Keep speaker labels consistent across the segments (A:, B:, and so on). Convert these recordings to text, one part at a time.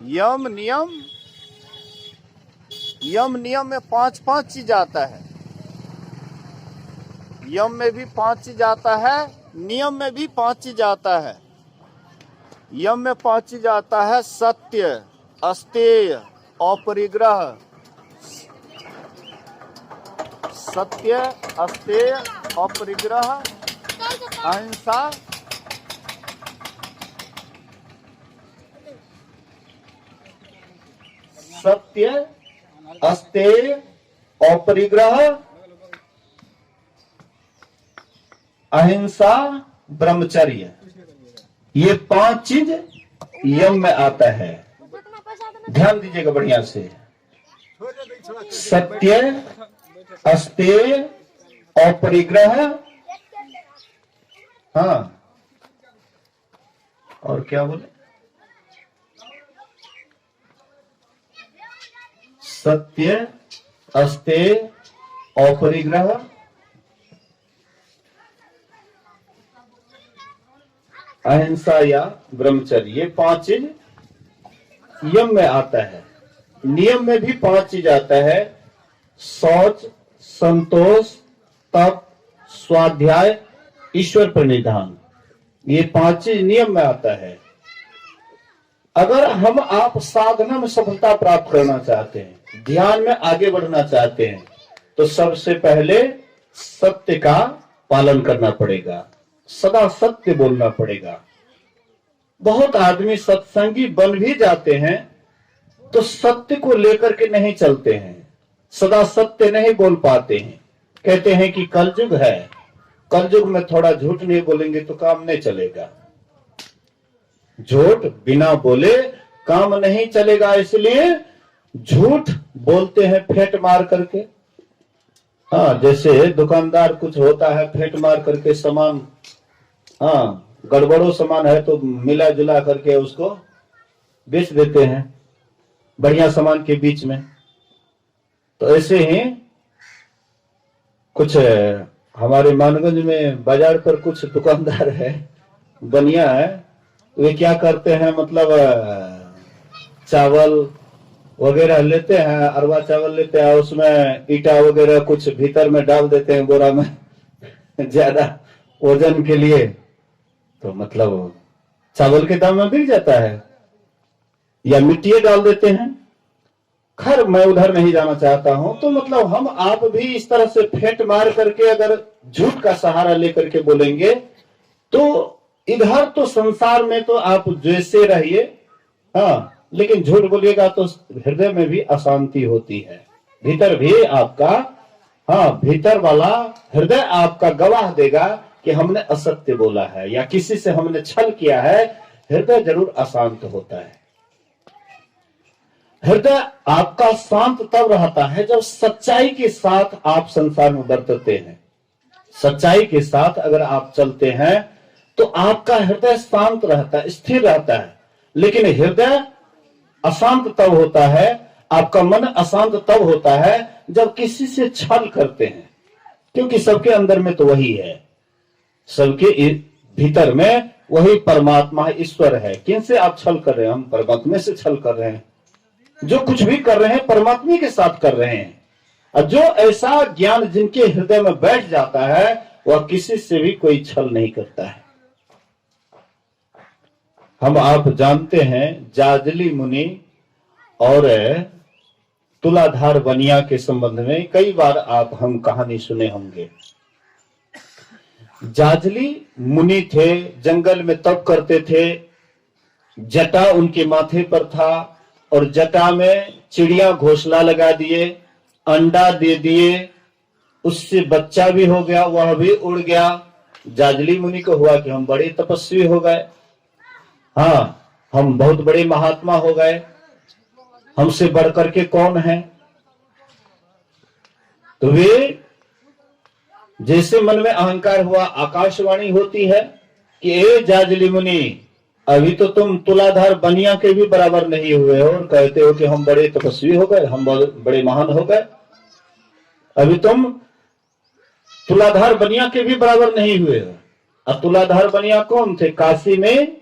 A: यम नियम, यम नियम में पांच चीज आता है। यम में भी 5 चीज आता है, नियम में भी 5 चीज आता है। यम में 5 चीज आता है: सत्य, अस्तेय, अपरिग्रह। सत्य, अस्तेय, अपरिग्रह, अहिंसा, सत्य, अस्तेय, अपरिग्रह, अहिंसा, ब्रह्मचर्य। ये 5 चीज यम में आता है। ध्यान दीजिएगा बढ़िया से। सत्य, अस्तेय, अपरिग्रह, हाँ, और क्या बोले? सत्य, अस्तेय, अपरिग्रह, अहिंसा या ब्रह्मचर्य। ये 5 चीज यम में आता है। नियम में भी 5 चीज आता है: शौच, संतोष, तप, स्वाध्याय, ईश्वर प्रणिधान। ये 5 चीज नियम में आता है। अगर हम आप साधना में सफलता प्राप्त करना चाहते हैं, ध्यान में आगे बढ़ना चाहते हैं, तो सबसे पहले सत्य का पालन करना पड़ेगा, सदा सत्य बोलना पड़ेगा। बहुत आदमी सत्संगी बन भी जाते हैं तो सत्य को लेकर के नहीं चलते हैं, सदा सत्य नहीं बोल पाते हैं। कहते हैं कि कलयुग है, कलयुग में थोड़ा झूठ नहीं बोलेंगे तो काम नहीं चलेगा। झूठ बिना बोले काम नहीं चलेगा, इसलिए झूठ बोलते हैं फेंट मार करके। हाँ, जैसे दुकानदार कुछ होता है फेंट मार करके सामान, हाँ, गड़बड़ो सामान है तो मिला जुला करके उसको बेच देते हैं बढ़िया सामान के बीच में। तो ऐसे ही कुछ हमारे मानगंज में बाजार पर कुछ दुकानदार है, बनिया है, वे क्या करते हैं, मतलब चावल वगैरह लेते हैं, अरवा चावल लेते हैं, उसमें ईटा वगैरह कुछ भीतर में डाल देते हैं बोरा में ज्यादा वजन के लिए, तो मतलब चावल के दाम में बिक जाता है। या मिट्टी डाल देते हैं। खैर मैं उधर नहीं जाना चाहता हूं। तो मतलब हम आप भी इस तरह से फेंट मार करके अगर झूठ का सहारा लेकर के बोलेंगे तो इधर तो संसार में तो आप जैसे रहिए, हाँ, लेकिन झूठ बोलिएगा तो हृदय में भी अशांति होती है। भीतर भी आपका, हाँ, भीतर वाला हृदय आपका गवाह देगा कि हमने असत्य बोला है या किसी से हमने छल किया है। हृदय जरूर अशांत होता है। हृदय आपका शांत तब रहता है जब सच्चाई के साथ आप संसार में बरतते हैं। सच्चाई के साथ अगर आप चलते हैं तो आपका हृदय शांत रहता है, स्थिर रहता है। लेकिन हृदय अशांत तब होता है, आपका मन अशांत तब होता है जब किसी से छल करते हैं, क्योंकि सबके अंदर में तो वही है, सबके भीतर में वही परमात्मा है, ईश्वर है। किनसे आप छल कर रहे हैं? हम परमात्मा से छल कर रहे हैं। जो कुछ भी कर रहे हैं परमात्मा के साथ कर रहे हैं। और जो ऐसा ज्ञान जिनके हृदय में बैठ जाता है वह किसी से भी कोई छल नहीं करता है। हम आप जानते हैं जाजली मुनि और तुलाधार बनिया के संबंध में कई बार आप हम कहानी सुने होंगे। जाजली मुनि थे, जंगल में तप करते थे, जटा उनके माथे पर था और जटा में चिड़िया घोंसला लगा दिए, अंडा दे दिए, उससे बच्चा भी हो गया, वह भी उड़ गया। जाजली मुनि को हुआ कि हम बड़े तपस्वी हो गए, हाँ, हम बहुत बड़े महात्मा हो गए, हमसे बढ़कर के कौन है। तो वे जैसे मन में अहंकार हुआ, आकाशवाणी होती है कि ए जाजली मुनि, अभी तो तुम तुलाधार बनिया के भी बराबर नहीं हुए हो और कहते हो कि हम बड़े तपस्वी हो गए, हम बड़े महान हो गए। अभी तुम तुलाधार बनिया के भी बराबर नहीं हुए हो। अब तुलाधार बनिया कौन थे? काशी में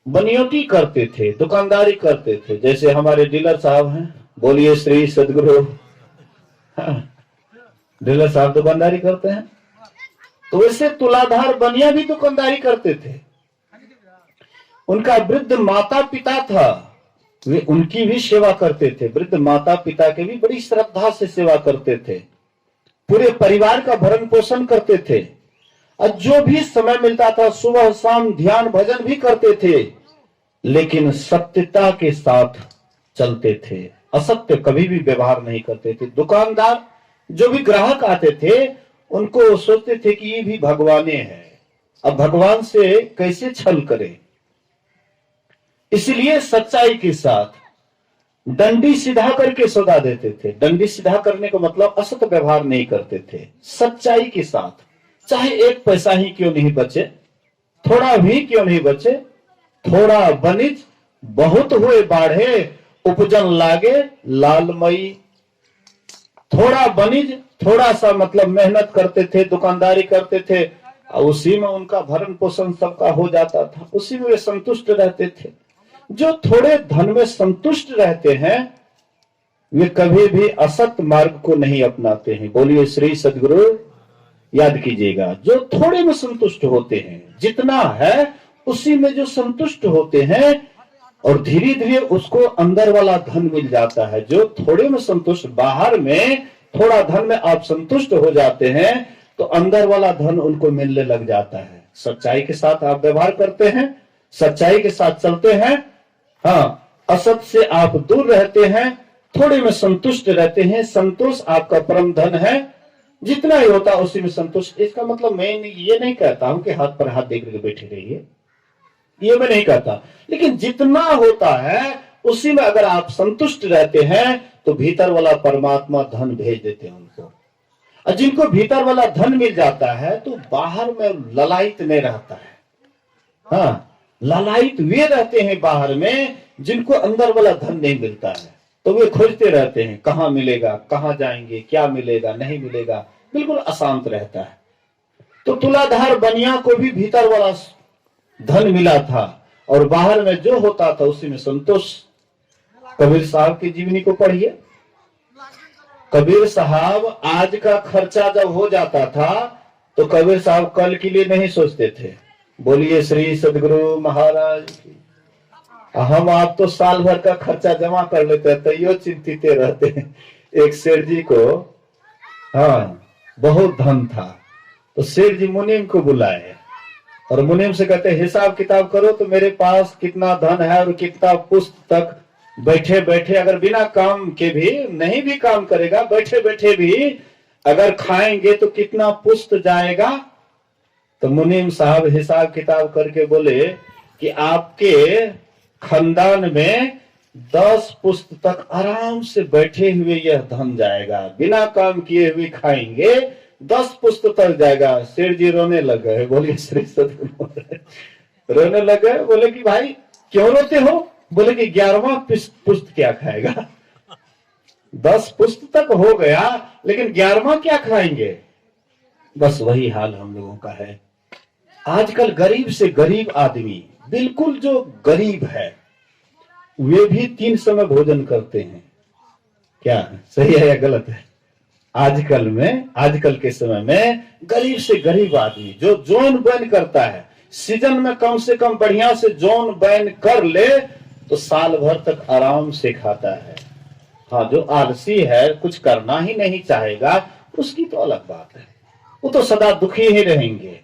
A: बनियोटी करते थे, दुकानदारी करते थे। जैसे हमारे डीलर साहब हैं, बोलिए श्री सदगुरु। हाँ, डीलर साहब दुकानदारी करते हैं। तो वैसे तुलाधार बनिया भी दुकानदारी करते थे। उनका वृद्ध माता पिता था, वे उनकी भी सेवा करते थे। वृद्ध माता पिता के भी बड़ी श्रद्धा से सेवा करते थे, पूरे परिवार का भरण पोषण करते थे। और जो भी समय मिलता था सुबह शाम ध्यान भजन भी करते थे, लेकिन सत्यता के साथ चलते थे, असत्य कभी भी व्यवहार नहीं करते थे। दुकानदार जो भी ग्राहक आते थे उनको सोचते थे कि ये भी भगवाने हैं, अब भगवान से कैसे छल करें। इसलिए सच्चाई के साथ डंडी सीधा करके सौदा देते थे। डंडी सीधा करने का मतलब असत व्यवहार नहीं करते थे। सच्चाई के साथ, चाहे एक पैसा ही क्यों नहीं बचे, थोड़ा भी क्यों नहीं बचे, थोड़ा बनिज बहुत हुए बाढ़े, उपजन लागे लालमयी। थोड़ा बनिज, थोड़ा सा मतलब मेहनत करते थे, दुकानदारी करते थे, और उसी में उनका भरण पोषण सबका हो जाता था, उसी में वे संतुष्ट रहते थे। जो थोड़े धन में संतुष्ट रहते हैं वे कभी भी असत मार्ग को नहीं अपनाते हैं। बोलिए श्री सदगुरु। याद कीजिएगा, जो थोड़े में संतुष्ट होते हैं, जितना है उसी में जो संतुष्ट होते हैं, और धीरे धीरे उसको अंदर वाला धन मिल जाता है। जो थोड़े में संतुष्ट, बाहर में थोड़ा धन में आप संतुष्ट हो जाते हैं तो अंदर वाला धन उनको मिलने लग जाता है। सच्चाई के साथ आप व्यवहार करते हैं, सच्चाई के साथ चलते हैं, हाँ, असत से आप दूर रहते हैं, थोड़े में संतुष्ट रहते हैं। संतोष आपका परम धन है, जितना ही होता उसी में संतुष्ट। इसका मतलब मैं ये नहीं कहता हूं कि हाथ पर हाथ देख के बैठे रहिए, ये मैं नहीं कहता, लेकिन जितना होता है उसी में अगर आप संतुष्ट रहते हैं तो भीतर वाला परमात्मा धन भेज देते हैं उनको। और जिनको भीतर वाला धन मिल जाता है तो बाहर में ललायत नहीं रहता है। हाँ, लालायित वे रहते हैं बाहर में जिनको अंदर वाला धन नहीं मिलता है, तो वे खोजते रहते हैं कहां मिलेगा, कहां जाएंगे, क्या मिलेगा, नहीं मिलेगा, बिल्कुल अशांत रहता है। तो तुलाधार बनिया को भी भीतर वाला धन मिला था और बाहर में जो होता था उसी में संतोष। कबीर साहब की जीवनी को पढ़िए। कबीर साहब आज का खर्चा जब हो जाता था तो कबीर साहब कल के लिए नहीं सोचते थे। बोलिए श्री सदगुरु महाराज की। हम आप तो साल भर का खर्चा जमा कर लेते हैं तो यो चिंतित रहते हैं। एक सेठ जी को, हाँ, बहुत धन था, तो सेठ जी मुनीम को बुलाए और मुनीम से कहते हिसाब किताब करो तो मेरे पास कितना धन है और कितना पुस्तक, बैठे बैठे अगर बिना काम के भी नहीं भी काम करेगा, बैठे बैठे भी अगर खाएंगे तो कितना पुस्त जाएगा। तो मुनीम साहब हिसाब किताब करके बोले कि आपके खानदान में 10 पुस्त तक आराम से बैठे हुए यह धन जाएगा, बिना काम किए हुए खाएंगे 10 पुस्त तक जाएगा। सेठ जी रोने लग गए। बोलिए श्री सदगुरु। रोने लग गए, बोले कि भाई क्यों रोते हो? बोले कि 11वां पुस्त क्या खाएगा? 10 पुस्त तक हो गया लेकिन 11वां क्या खाएंगे? बस वही हाल हम लोगों का है। आजकल गरीब से गरीब आदमी, बिल्कुल जो गरीब है, वे भी 3 समय भोजन करते हैं। क्या सही है या गलत है? आजकल के समय में गरीब से गरीब आदमी जो जोन बैन करता है, सीजन में कम से कम बढ़िया से जोन बैन कर ले तो साल भर तक आराम से खाता है। हाँ, जो आलसी है, कुछ करना ही नहीं चाहेगा, उसकी तो अलग बात है, वो तो सदा दुखी ही रहेंगे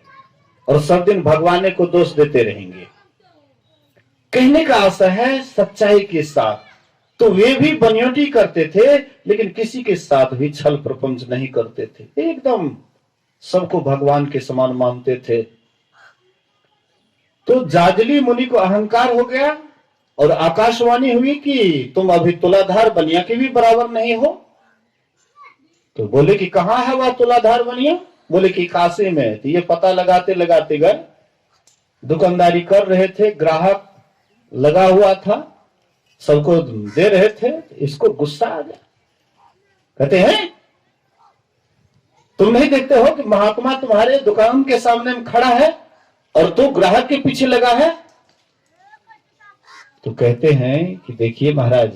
A: और सब दिन भगवान को दोष देते रहेंगे। कहने का आशा है सच्चाई के साथ तो वे भी बनियोटी करते थे लेकिन किसी के साथ भी छल प्रपंच नहीं करते थे, एकदम सबको भगवान के समान मानते थे। तो जाजली मुनि को अहंकार हो गया और आकाशवाणी हुई कि तुम अभी तुलाधार बनिया के भी बराबर नहीं हो। तो बोले कि कहां है वह तुलाधार बनिया? बोले कि काशी में। तो ये पता लगाते लगाते गए, दुकानदारी कर रहे थे, ग्राहक लगा हुआ था, सबको दे रहे थे। इसको गुस्सा आ गया, कहते हैं तुम नहीं देखते हो कि महात्मा तुम्हारे दुकान के सामने में खड़ा है और तू ग्राहक के पीछे लगा है? तो कहते हैं कि देखिए महाराज,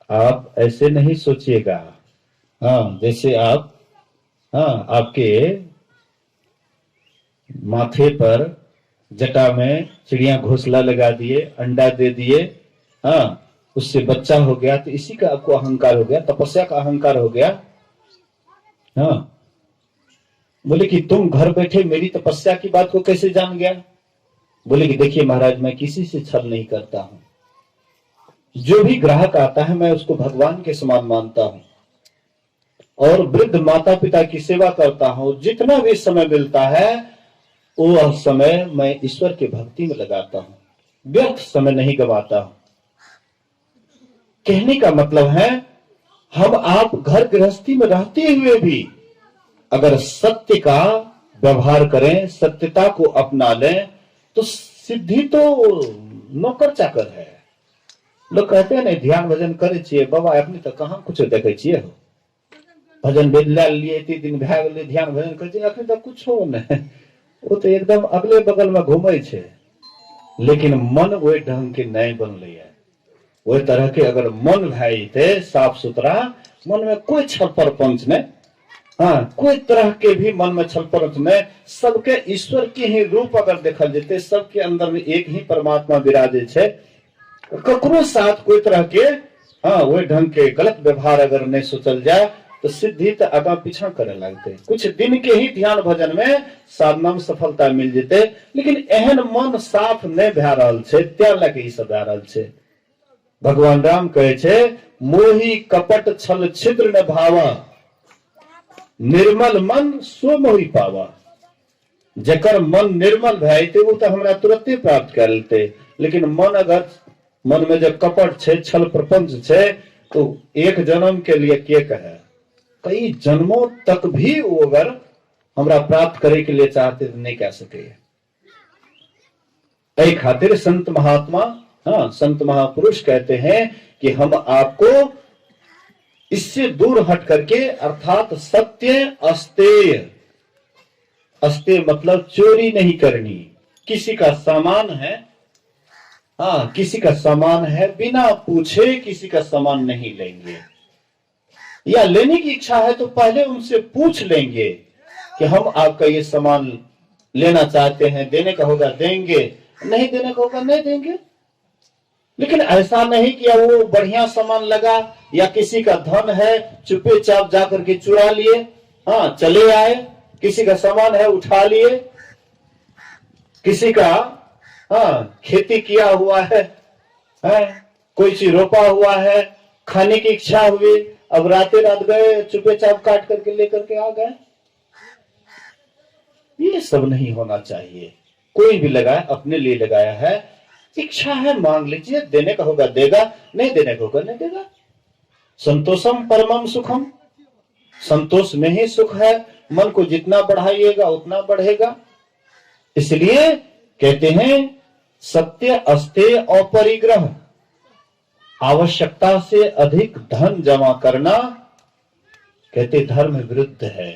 A: आप ऐसे नहीं सोचिएगा। हाँ, जैसे आप, हाँ, आपके माथे पर जटा में चिड़िया घोंसला लगा दिए, अंडा दे दिए, हाँ, उससे बच्चा हो गया, तो इसी का आपको अहंकार हो गया, तपस्या का अहंकार हो गया। हाँ, बोले कि तुम घर बैठे मेरी तपस्या की बात को कैसे जान गया? बोले कि देखिए महाराज, मैं किसी से छल नहीं करता हूं, जो भी ग्राहक आता है मैं उसको भगवान के समान मानता हूं, और वृद्ध माता पिता की सेवा करता हूं। जितना भी समय मिलता है वो समय मैं ईश्वर के भक्ति में लगाता हूं, व्यर्थ समय नहीं गवाता हूं। कहने का मतलब है, हम आप घर गृहस्थी में रहते हुए भी अगर सत्य का व्यवहार करें, सत्यता को अपना लें, तो सिद्धि तो नौकर चाकर है। लोग कहते हैं नहीं, ध्यान भजन करे छिए बाबा, अपनी तो कहां कुछ देखे छिए हो, भजन वेद ला लिए, इतनी दिन भए गेलै, ध्यान भजन करे छिए, अखन तक कुछ हो नहीं, वो तो एकदम अगले बगल में घूमे छे, लेकिन मन वही ढंग के नहीं बनले है। वही तरह के अगर मन भए साफ सुथरा, मन में कोई छल परपंच नहीं, हाँ, कोई तरह के भी मन में छल परपंच नहीं, सबके ईश्वर के ही रूप अगर देखल जेते, सबके अंदर में एक ही परमात्मा विराजे छे, ककरो साथ कोई तरह के, हाँ, वही ढंग के गलत व्यवहार अगर नहीं सोचल जाए, तो सिद्धि तो आगा पीछा करे लगते। कुछ दिन के ही ध्यान भजन में साधना में सफलता मिल जेते, लेकिन एहन मन साफ नहीं भए रहल छे, त्या लगे ई सब भए रहल छे। भगवान राम कहे छे, मोही कपट छल छिद्र न भावा, निर्मल मन सो मोहि पावा। जकर मन निर्मल भए वो तो हमरा तुरंते प्राप्त कर लेते, लेकिन मन में जब कपट छे, छल प्रपंच छे, तो एक जन्म के लिए के कहे, कई जन्मों तक भी वो अगर हमरा प्राप्त करे के लिए चाहते तो नहीं कह सके। ऐ खातिर संत महात्मा, हाँ, संत महापुरुष कहते हैं कि हम आपको इससे दूर हट करके, अर्थात सत्य अस्तेय, अस्तेय मतलब चोरी नहीं करनी, किसी का सामान है, हाँ, किसी का सामान है, बिना पूछे किसी का सामान नहीं लेंगे, या लेने की इच्छा है तो पहले उनसे पूछ लेंगे कि हम आपका ये सामान लेना चाहते हैं, देने का होगा देंगे, नहीं देने का होगा नहीं देंगे। लेकिन ऐसा नहीं कि वो बढ़िया सामान लगा या किसी का धन है, चुपे चाप जाकर के चुरा लिए, हाँ, चले आए, किसी का सामान है उठा लिए, किसी का, हाँ, खेती किया हुआ है, कोई चीज रोपा हुआ है, खाने की इच्छा हुई, अब राते रात गए, चुपे चाप काट करके लेकर के आ गए। ये सब नहीं होना चाहिए। कोई भी लगाए, अपने लिए लगाया है, इच्छा है मांग लीजिए, देने का होगा देगा, नहीं देने का होगा नहीं देगा। संतोषम परमम सुखम, संतोष में ही सुख है, मन को जितना बढ़ाइएगा उतना बढ़ेगा। इसलिए कहते हैं सत्य अस्तेय अपरिग्रह, आवश्यकता से अधिक धन जमा करना कहते धर्म विरुद्ध है।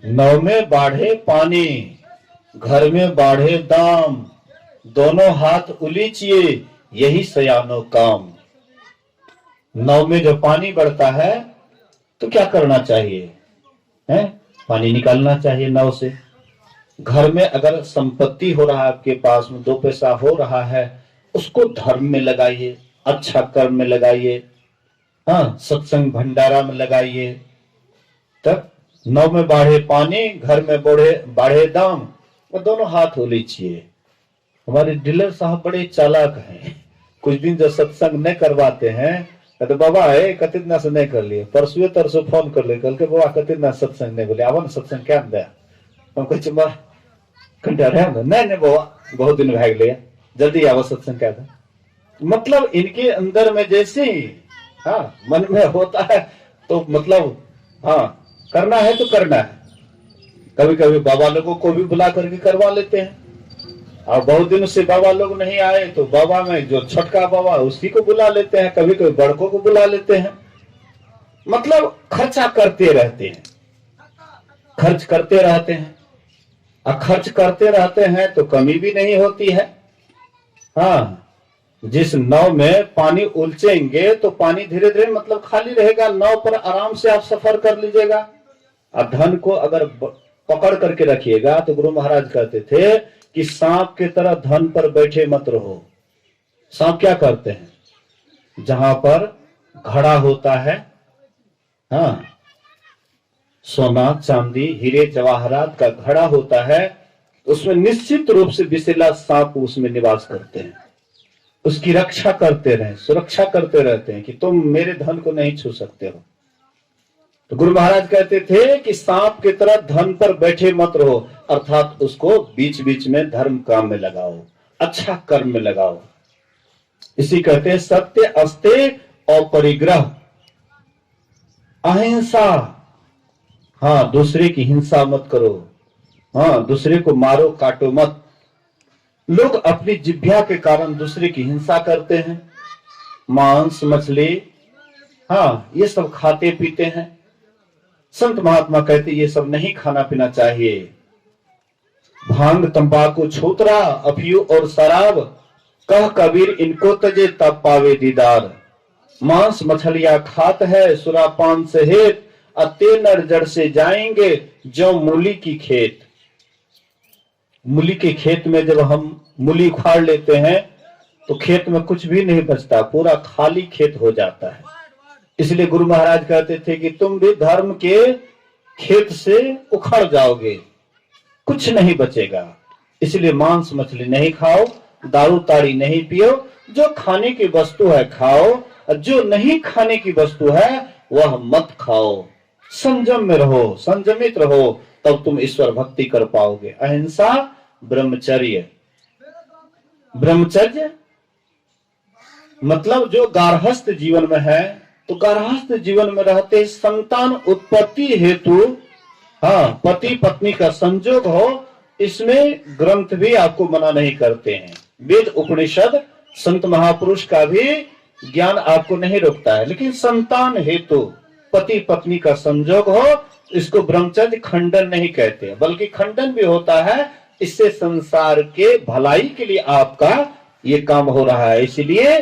A: नौ में बाढ़े पानी, घर में बाढ़े दाम, दोनों हाथ उलीचिए यही सयानो काम। नौ में जब पानी बढ़ता है तो क्या करना चाहिए, है? पानी निकालना चाहिए नाव से। घर में अगर संपत्ति हो रहा है, आपके पास में 2 पैसा हो रहा है, उसको धर्म में लगाइए, अच्छा कर्म में लगाइए, हाँ, सत्संग भंडारा में लगाइए। तब नौ में बाढ़े पानी, घर में बाढ़े दाम, और दोनों हाथ हो लीजिए। हमारे डीलर साहब बड़े चालाक हैं। कुछ दिन जब सत्संग नहीं करवाते हैं, कहते बाबा है कति दिन से नहीं कर लिए, परसों तरसों फोन कर ले, कल के बाबा कति दिन सत्संग नहीं बोले, आवा ना सत्संग क्या दे, हम कहे घंटा रहे नहीं बाबा बहुत दिन भाग लिया, जल्दी आवा सत्संग क्या था। मतलब इनके अंदर में जैसे ही, हाँ, मन में होता है तो मतलब, हाँ, करना है तो करना है। कभी कभी बाबा लोगों को भी बुला करके करवा लेते हैं, और बहुत दिनों से बाबा लोग नहीं आए तो बाबा में जो छोटका बाबा उसी को बुला लेते हैं, कभी कभी बड़कों को बुला लेते हैं। मतलब खर्चा करते रहते हैं, खर्च करते रहते हैं। और खर्च करते रहते हैं तो कमी भी नहीं होती है। हाँ, जिस नाव में पानी उलझेंगे तो पानी धीरे धीरे मतलब खाली रहेगा, नाव पर आराम से आप सफर कर लीजिएगा। और धन को अगर पकड़ करके रखिएगा तो गुरु महाराज कहते थे कि सांप की तरह धन पर बैठे मत रहो। सांप क्या करते हैं, जहां पर घड़ा होता है, हाँ, सोना चांदी हीरे जवाहरात का घड़ा होता है, उसमें निश्चित रूप से विषैला सांप उसमें निवास करते हैं, उसकी रक्षा करते रहे, सुरक्षा करते रहते हैं कि तुम मेरे धन को नहीं छू सकते हो। तो गुरु महाराज कहते थे कि सांप की तरह धन पर बैठे मत रहो, अर्थात उसको बीच बीच में धर्म काम में लगाओ, अच्छा कर्म में लगाओ। इसी कहते हैं सत्य अस्ते और परिग्रह, अहिंसा। हाँ, दूसरे की हिंसा मत करो, हाँ, दूसरे को मारो काटो मत। लोग अपनी जिह्वा के कारण दूसरे की हिंसा करते हैं, मांस मछली, हाँ, ये सब खाते पीते हैं। संत महात्मा कहते ये सब नहीं खाना पीना चाहिए। भांग तंबाकू छूतरा अफीयू और शराब, कह कबीर इनको तजे तब पावे दीदार। मांस मछलियां खात है सुरापान से हेत, अते नर जड़ से जाएंगे जो मूली की खेत। मूली के खेत में जब हम मूली उखाड़ लेते हैं तो खेत में कुछ भी नहीं बचता, पूरा खाली खेत हो जाता है। इसलिए गुरु महाराज कहते थे कि तुम भी धर्म के खेत से उखड़ जाओगे, कुछ नहीं बचेगा। इसलिए मांस मछली नहीं खाओ, दारू ताड़ी नहीं पियो, जो खाने की वस्तु है खाओ, और जो नहीं खाने की वस्तु है वह मत खाओ। संयम में रहो, संयमित रहो, तब तुम ईश्वर भक्ति कर पाओगे। अहिंसा, ब्रह्मचर्य। ब्रह्मचर्य मतलब जो गार्हस्थ जीवन में है, तो गार्हस्थ जीवन में रहते संतान उत्पत्ति हेतु, हाँ, पति पत्नी का संजोग हो, इसमें ग्रंथ भी आपको मना नहीं करते हैं। वेद उपनिषद संत महापुरुष का भी ज्ञान आपको नहीं रोकता है, लेकिन संतान हेतु पति पत्नी का संजोग हो, इसको ब्रह्मचर्य खंडन नहीं कहते, बल्कि खंडन भी होता है। इससे संसार के भलाई के लिए आपका ये काम हो रहा है। इसलिए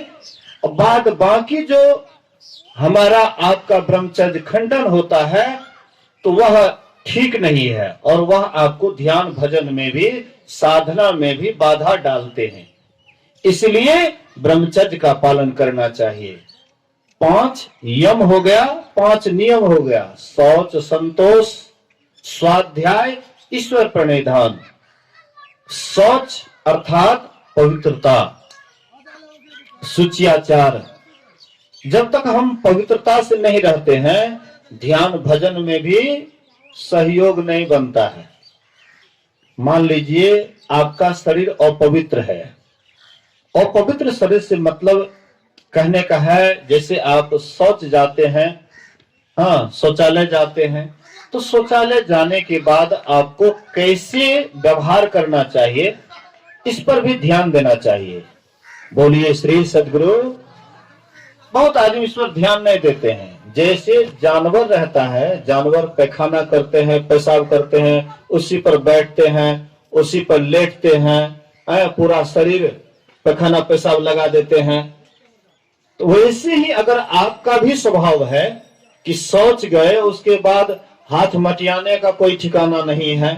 A: बाद बाकी जो हमारा आपका ब्रह्मचर्य खंडन होता है तो वह ठीक नहीं है, और वह आपको ध्यान भजन में भी, साधना में भी बाधा डालते हैं। इसलिए ब्रह्मचर्य का पालन करना चाहिए। 5 यम हो गया, 5 नियम हो गया, शौच, संतोष, स्वाध्याय, ईश्वर प्रणिधान। शौच अर्थात पवित्रता, शुचियाचार। जब तक हम पवित्रता से नहीं रहते हैं, ध्यान भजन में भी सहयोग नहीं बनता है। मान लीजिए आपका शरीर अपवित्र है, अपवित्र शरीर से मतलब कहने का है, जैसे आप शौच जाते हैं, हाँ, शौचालय जाते हैं, तो शौचालय जाने के बाद आपको कैसे व्यवहार करना चाहिए, इस पर भी ध्यान देना चाहिए। बोलिए श्री सद्गुरु। बहुत आदमी इस पर ध्यान नहीं देते हैं। जैसे जानवर रहता है, जानवर पैखाना करते हैं, पेशाब करते हैं, उसी पर बैठते हैं, उसी पर लेटते हैं, पूरा शरीर पैखाना पेशाब लगा देते हैं। तो वैसे ही अगर आपका भी स्वभाव है कि शौच गए उसके बाद हाथ मटियाने का कोई ठिकाना नहीं है,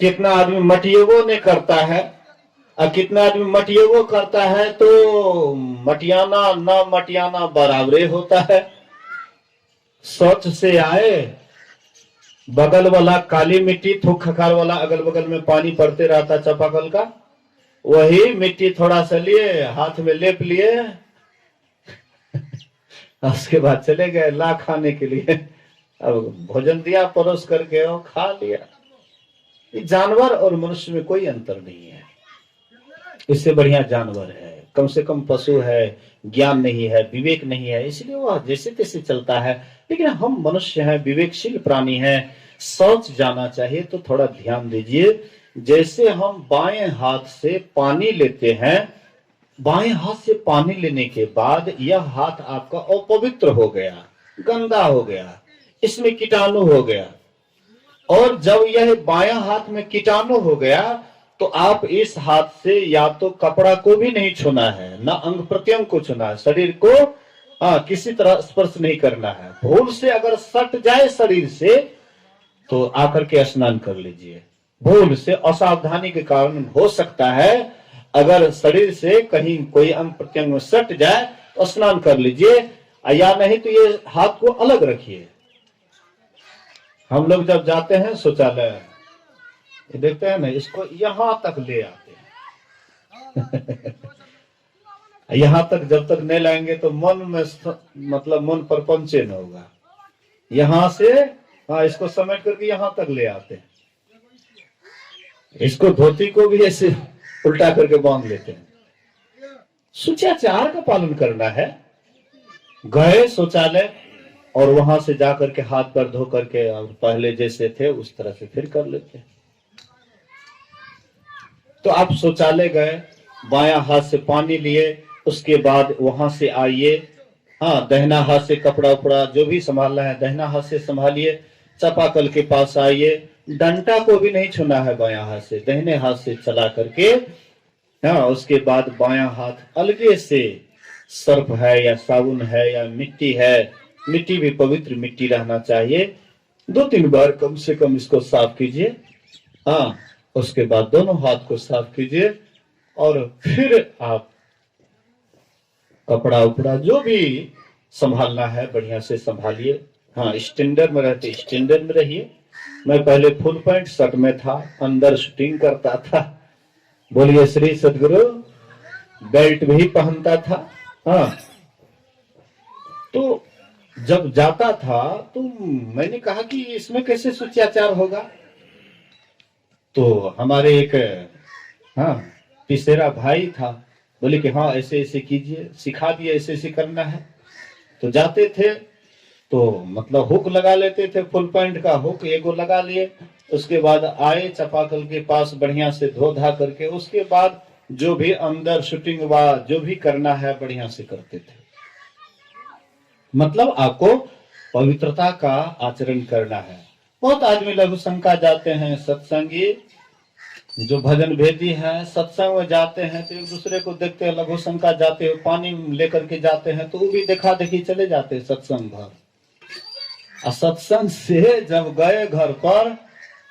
A: कितना आदमी मटिएगो नहीं करता है, और कितना आदमी मटिएगो करता है तो मटियाना ना मटियाना बराबरे होता है। शौच से आए, बगल वाला काली मिट्टी, थूक खखार वाला अगल बगल में पानी पड़ते रहता चापाकल का, वही मिट्टी थोड़ा सा लिए, हाथ में लेप लिए, उसके बाद चले गए ला खाने के लिए। अब भोजन दिया परोस करके, और खा लिया। जानवर और मनुष्य में कोई अंतर नहीं है, इससे बढ़िया जानवर है, कम से कम पशु है, ज्ञान नहीं है, विवेक नहीं है, इसलिए वह जैसे तैसे चलता है। लेकिन हम मनुष्य हैं, विवेकशील प्राणी हैं, शौच जाना चाहिए तो थोड़ा ध्यान दीजिए। जैसे हम बाएं हाथ से पानी लेते हैं, बाएं हाथ से पानी लेने के बाद यह हाथ आपका अपवित्र हो गया, गंदा हो गया, इसमें कीटाणु हो गया, और जब यह बायां हाथ में कीटाणु हो गया तो आप इस हाथ से या तो कपड़ा को भी नहीं छूना है, ना अंग प्रत्यंग को छूना है, शरीर को किसी तरह स्पर्श नहीं करना है। भूल से अगर सट जाए शरीर से तो आकर के स्नान कर लीजिए। भूल से असावधानी के कारण हो सकता है अगर शरीर से कहीं कोई अंग प्रत्यंग में सट जाए तो स्नान कर लीजिए, या नहीं तो ये हाथ को अलग रखिए। हम लोग जब जाते हैं शौचालय, ये देखते हैं ना, इसको यहां तक ले आते हैं यहां तक जब तक नहीं लाएंगे तो मन में मतलब मन प्रपंचन होगा। यहां से इसको समेट करके यहां तक ले आते हैं। इसको धोती को भी ऐसे उल्टा करके बांध लेते हैं। शिष्टाचार का पालन करना है। गए शौचालय और वहां से जाकर के हाथ पैर धो करके और पहले जैसे थे उस तरह से फिर कर लेते हैं। तो आप शौचालय गए, बायां हाथ से पानी लिए, उसके बाद वहां से आइए, दाहिना हाथ से कपड़ा उपड़ा जो भी संभालना है दाहिना हाथ से संभालिए, चापाकल के पास आइए, डंटा को भी नहीं छूना है बायां हाथ से, दाहिने हाथ से चला करके, उसके बाद बायां हाथ अलगे से सर्फ है या साबुन है या मिट्टी है, मिट्टी भी पवित्र मिट्टी रहना चाहिए, 2-3 बार कम से कम इसको साफ कीजिए। उसके बाद दोनों हाथ को साफ कीजिए और फिर आप कपड़ा उपड़ा जो भी संभालना है बढ़िया से संभालिए। स्टैंडर्ड में रहते स्टैंडर्ड में रहिए। मैं पहले फुल पैंट शर्ट में था, अंदर शूटिंग करता था, बोलिए श्री सदगुरु, बेल्ट भी पहनता था। तो जब जाता था तो मैंने कहा कि इसमें कैसे शिष्टाचार होगा। तो हमारे एक तीसरा भाई था, बोले कि ऐसे ऐसे कीजिए, सिखा दिए ऐसे ऐसे करना है। तो जाते थे तो मतलब हुक लगा लेते थे, फुल पैंट का हुक एगो लगा लिए, उसके बाद आए चापाकल के पास बढ़िया से धो धा करके, उसके बाद जो भी अंदर शूटिंग व जो भी करना है बढ़िया से करते थे। मतलब आपको पवित्रता का आचरण करना है। बहुत आदमी लघु शंका जाते हैं, सत्संगी जो भजन भेदी है सत्संग में जाते हैं तो एक दूसरे को देखते हैं, लघु शंका जाते हैं, पानी लेकर के जाते हैं तो वो भी देखा देखी चले जाते हैं सत्संग भर। सत्संग से जब गए घर पर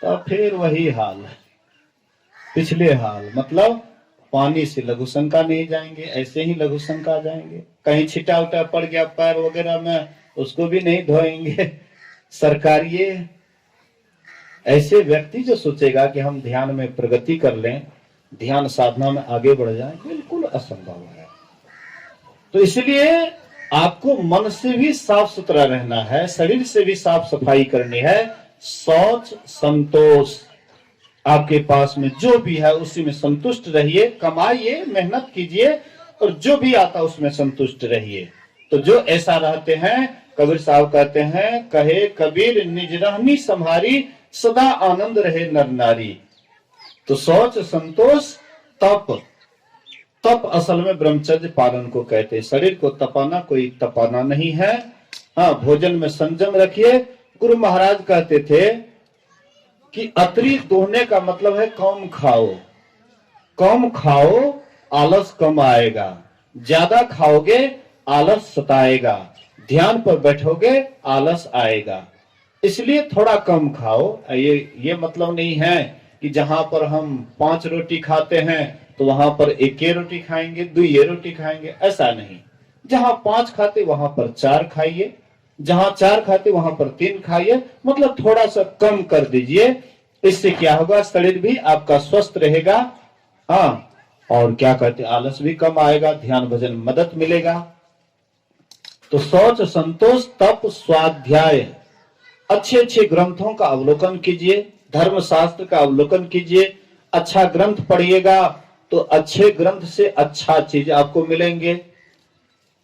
A: तो फिर वही हाल, पिछले हाल, मतलब पानी से लघु शंका नहीं जाएंगे, ऐसे ही लघु शंका जाएंगे। कहीं छिटा उटा पड़ गया पैर वगैरह में, उसको भी नहीं धोएंगे सरकारिए। ऐसे व्यक्ति जो सोचेगा कि हम ध्यान में प्रगति कर लें, ध्यान साधना में आगे बढ़ जाएं, बिल्कुल असंभव है। तो इसलिए आपको मन से भी साफ सुथरा रहना है, शरीर से भी साफ सफाई करनी है। शौच संतोष आपके पास में जो भी है उसी में संतुष्ट रहिए, कमाइए, मेहनत कीजिए और जो भी आता उसमें संतुष्ट रहिए। तो जो ऐसा रहते हैं, कबीर साहब कहते हैं, कहे कबीर निज रहनी संभारी, सदा आनंद रहे नर नारी। तो शौच संतोष तप असल में ब्रह्मचर्य पालन को कहते हैं। शरीर को तपाना कोई तपाना नहीं है। भोजन में संयम रखिए। गुरु महाराज कहते थे कि अतिरिक्त दोहने का मतलब है कम खाओ, कम खाओ आलस कम आएगा, ज्यादा खाओगे आलस सताएगा, ध्यान पर बैठोगे आलस आएगा। इसलिए थोड़ा कम खाओ। ये मतलब नहीं है कि जहां पर हम 5 रोटी खाते हैं तो वहां पर 1 रोटी खाएंगे, 2 रोटी खाएंगे, ऐसा नहीं। जहां 5 खाते वहां पर 4 खाइए, जहां 4 खाते वहां पर 3 खाइए, मतलब थोड़ा सा कम कर दीजिए। इससे क्या होगा, शरीर भी आपका स्वस्थ रहेगा। और क्या कहते, आलस भी कम आएगा, ध्यान भजन मदद मिलेगा। तो शौच संतोष तप स्वाध्याय, अच्छे अच्छे ग्रंथों का अवलोकन कीजिए, धर्म शास्त्र का अवलोकन कीजिए। अच्छा ग्रंथ पढ़िएगा तो अच्छे ग्रंथ से अच्छा चीज आपको मिलेंगे।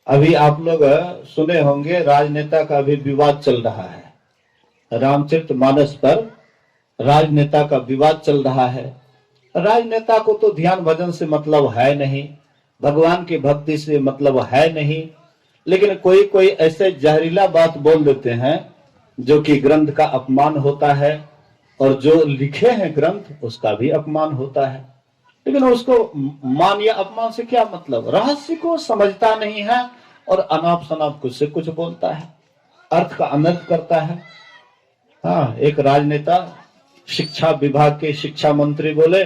A: अभी आप लोग सुने होंगे राजनेता का अभी विवाद चल रहा है, रामचरितमानस पर राजनेता का विवाद चल रहा है। राजनेता को तो ध्यान भजन से मतलब है नहीं, भगवान की भक्ति से मतलब है नहीं, लेकिन कोई कोई ऐसे जहरीला बात बोल देते हैं जो कि ग्रंथ का अपमान होता है। और जो लिखे हैं ग्रंथ उसका भी अपमान होता है। लेकिन उसको मान या अपमान से क्या मतलब, रहस्य को समझता नहीं है और अनाप शनाप कुछ से कुछ बोलता है, अर्थ का अनर्थ करता है। हाँ, एक राजनेता शिक्षा विभाग के शिक्षा मंत्री बोले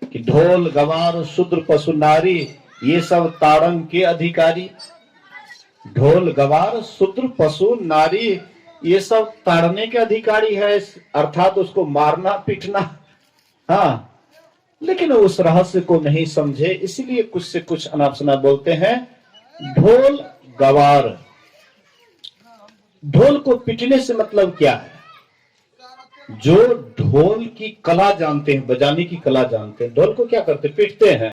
A: कि ढोल गवार शूद्र पशु नारी ये सब ताड़ंग के अधिकारी। ढोल गवार शूद्र पशु नारी ये सब ताड़ने के अधिकारी है, अर्थात उसको मारना पीटना। हाँ, लेकिन उस रहस्य को नहीं समझे, इसीलिए कुछ से कुछ अनाप शनाप बोलते हैं। ढोल गवार, ढोल को पीटने से मतलब क्या है? जो ढोल की कला जानते हैं, बजाने की कला जानते हैं, ढोल को क्या करते, पीटते हैं।